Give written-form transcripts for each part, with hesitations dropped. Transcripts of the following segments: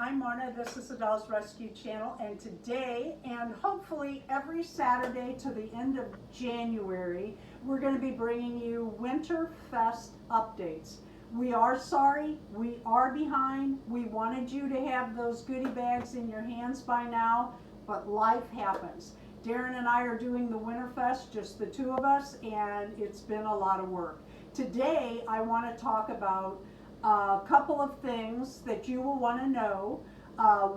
I'm Mona. This is the Dolls Rescue Channel, and today, and hopefully every Saturday to the end of January, we're going to be bringing you Winterfest updates. We are sorry, we are behind. We wanted you to have those goodie bags in your hands by now, but life happens. Deron and I are doing the Winterfest, just the two of us, and it's been a lot of work. Today, I want to talk about a couple of things that you will want to know.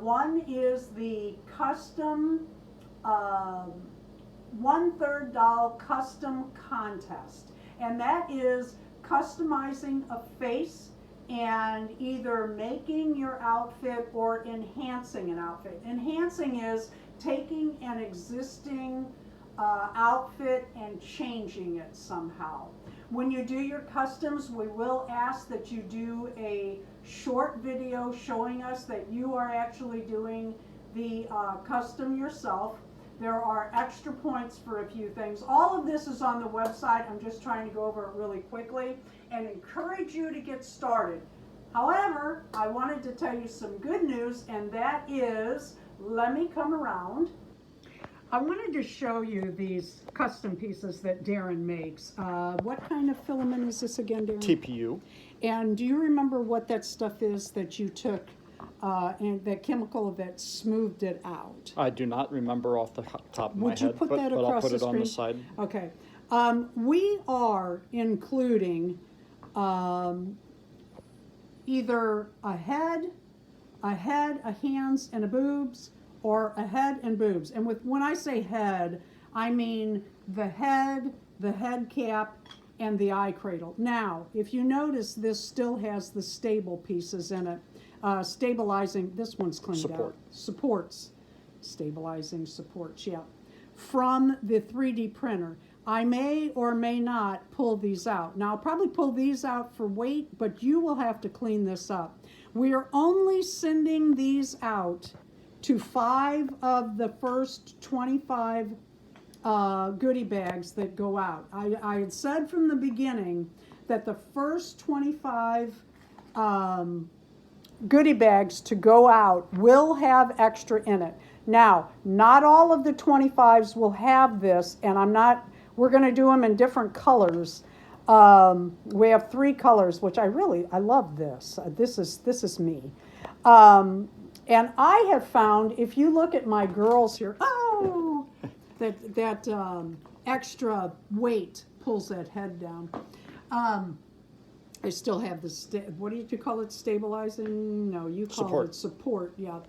One is the custom 1/3 doll custom contest, and that is customizing a face and either making your outfit or enhancing an outfit. Enhancing is taking an existing outfit and changing it somehow. When you do your customs, we will ask that you do a short video showing us that you are actually doing the custom yourself. There are extra points for a few things. All of this is on the website. I'm just trying to go over it really quickly and encourage you to get started. However, I wanted to tell you some good news, and that is, let me come around. I wanted to show you these custom pieces that Deron makes. What kind of filament is this again, Deron? TPU. And do you remember what that stuff is that you took and that chemical that smoothed it out? I do not remember off the top of my head, Would you put that but I'll across put the it on the screen? side. Okay. We are including either a head, a hands, and a boobs, or a head and boobs. And when I say head, I mean the head cap, and the eye cradle. Now, if you notice, this still has the stable pieces in it. Stabilizing, this one's cleaned out. Supports. Stabilizing supports, yeah. From the 3D printer. I may or may not pull these out. Now, I'll probably pull these out for weight, but you will have to clean this up. We are only sending these out to 5 of the first 25 goodie bags that go out. I had said from the beginning that the first 25 goodie bags to go out will have extra in it. Now, not all of the 25s will have this, and we're going to do them in different colors. We have 3 colors, which I love this. This is me. And I have found, if you look at my girls here, that extra weight pulls that head down. I still have this, what do you call it, stabilizing? No, you call it support, yeah.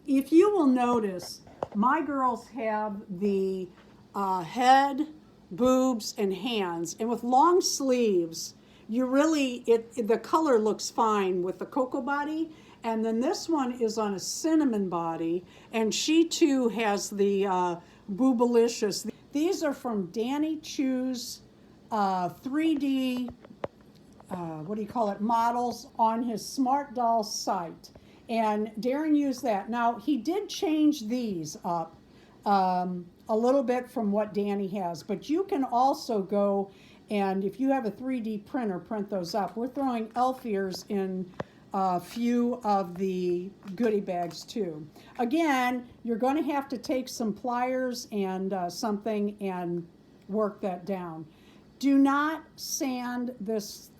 If you will notice, my girls have the head, boobs, and hands, and with long sleeves, the color looks fine with the cocoa body. And then this one is on a cinnamon body, and she too has the Boobalicious. These are from Danny Chu's 3D, models on his Smart Doll site. And Deron used that. Now, he did change these up a little bit from what Danny has, but you can also go, and if you have a 3D printer, print those up. We're throwing elf ears in a few of the goodie bags too. Again, you're going to have to take some pliers and something and work that down. Do not sand this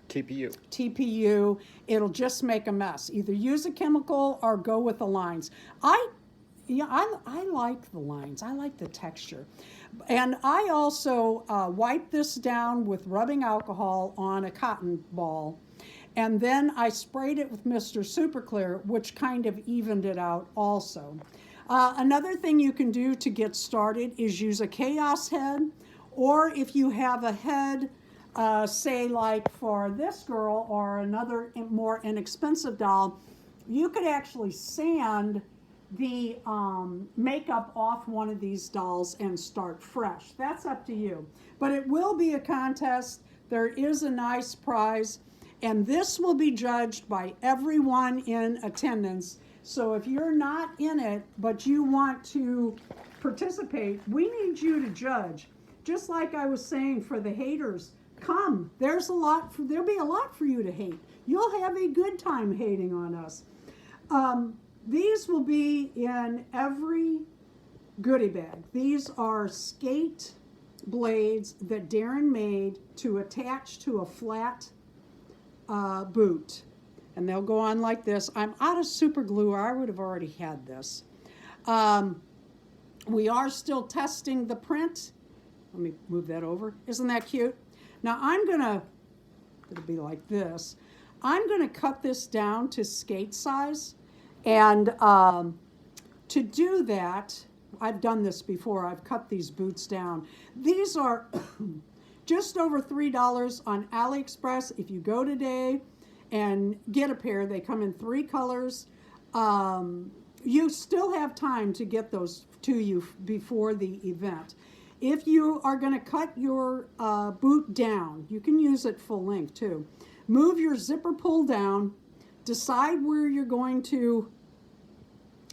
TPU. It'll just make a mess. Either use a chemical or go with the lines. I like the lines. I like the texture. And I also wipe this down with rubbing alcohol on a cotton ball. And then I sprayed it with Mr. Super Clear, which kind of evened it out also. Another thing you can do to get started is use a chaos head, or if you have a head, say like for this girl or another more inexpensive doll, you could actually sand the makeup off one of these dolls and start fresh. That's up to you. But it will be a contest. There is a nice prize. And this will be judged by everyone in attendance. So if you're not in it, but you want to participate, we need you to judge. Just like I was saying for the haters, come. There'll be a lot for you to hate. you'll have a good time hating on us. These will be in every goodie bag. These are skate blades that Deron made to attach to a flat boot. And they'll go on like this. I'm out of super glue, or I would have already had this. We are still testing the print. Let me move that over. Isn't that cute? Now it'll be like this. I'm gonna cut this down to skate size. And to do that, I've done this before. I've cut these boots down. These are just over $3 on AliExpress. If you go today and get a pair, they come in 3 colors. You still have time to get those to you before the event. If you are going to cut your boot down, you can use it full length too. Move your zipper pull down, decide where you're going to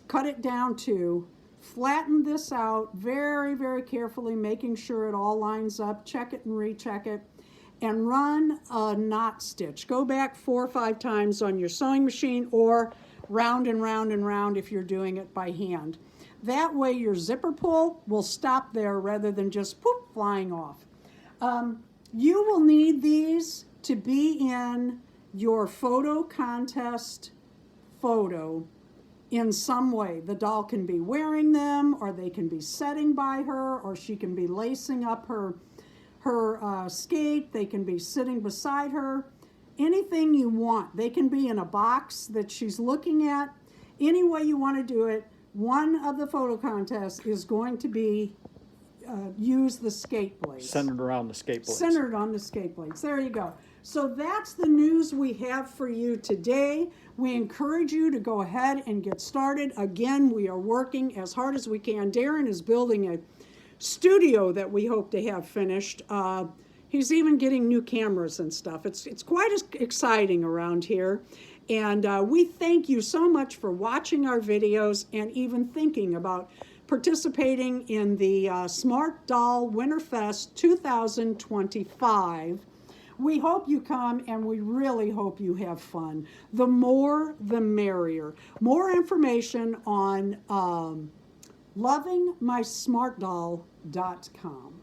cut it down to, flatten this out very, very carefully, making sure it all lines up, check it and recheck it, and run a knot stitch. Go back 4 or 5 times on your sewing machine, or round and round and round if you're doing it by hand. That way your zipper pull will stop there rather than just poof, flying off. You will need these to be in your photo contest photo in some way. The doll can be wearing them, or they can be setting by her, or she can be lacing up her skate. They can be sitting beside her. Anything you want. They can be in a box that she's looking at. Any way you want to do it. One of the photo contests is going to be use the skate blades. Centered around the skate blades. Centered on the skate blades. There you go. So that's the news we have for you today. We encourage you to go ahead and get started. Again, we are working as hard as we can. Deron is building a studio that we hope to have finished. He's even getting new cameras and stuff. It's quite exciting around here. And we thank you so much for watching our videos and even thinking about participating in the Smart Doll Winterfest 2025. We hope you come, and we really hope you have fun. The more, the merrier. More information on lovingmysmartdoll.com.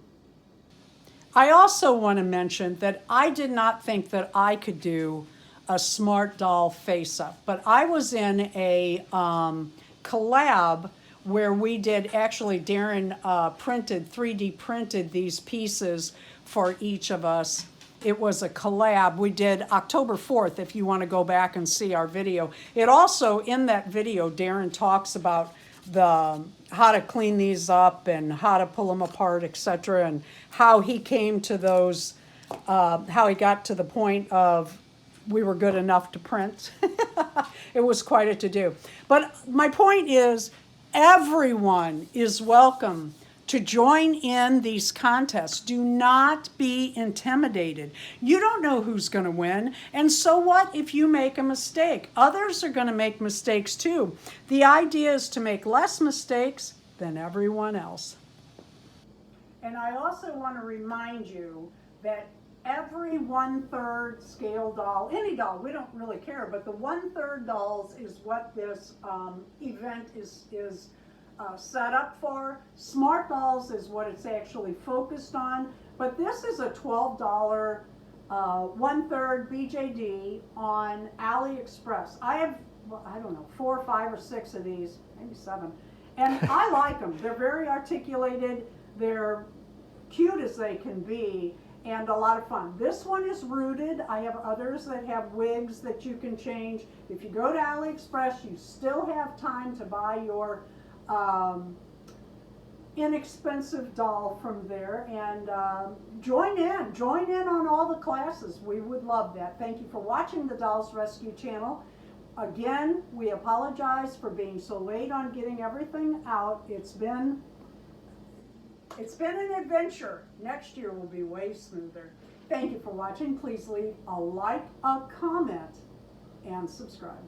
I also want to mention that I did not think that I could do a Smart Doll face-up, but I was in a collab where we did, actually Deron 3D printed these pieces for each of us. It was a collab. We did October 4th, if you want to go back and see our video. It also, in that video, Deron talks about how to clean these up and how to pull them apart, etc., and how he came to those, how he got to the point of we were good enough to print. It was quite a to-do. But my point is, everyone is welcome to join in these contests. Do not be intimidated. You don't know who's going to win, and so what if you make a mistake? Others are going to make mistakes too. The idea is to make less mistakes than everyone else. And I also want to remind you that every 1/3 scale doll, any doll, we don't really care, but the 1/3 dolls is what this event is set up for. Smart Dolls is what it's actually focused on, but this is a $12 1/3 BJD on AliExpress. I have, well, I don't know, 4 or 5 or 6 of these, maybe 7, and I like them. They're very articulated, they're cute as they can be, and a lot of fun. This one is rooted. I have others that have wigs that you can change. If you go to AliExpress, you still have time to buy your inexpensive doll from there, and join in on all the classes. We would love that. Thank you for watching the Dolls Rescue channel. Again, we apologize for being so late on getting everything out. It's been an adventure. Next year will be way smoother. Thank you for watching. Please leave a like, a comment, and subscribe.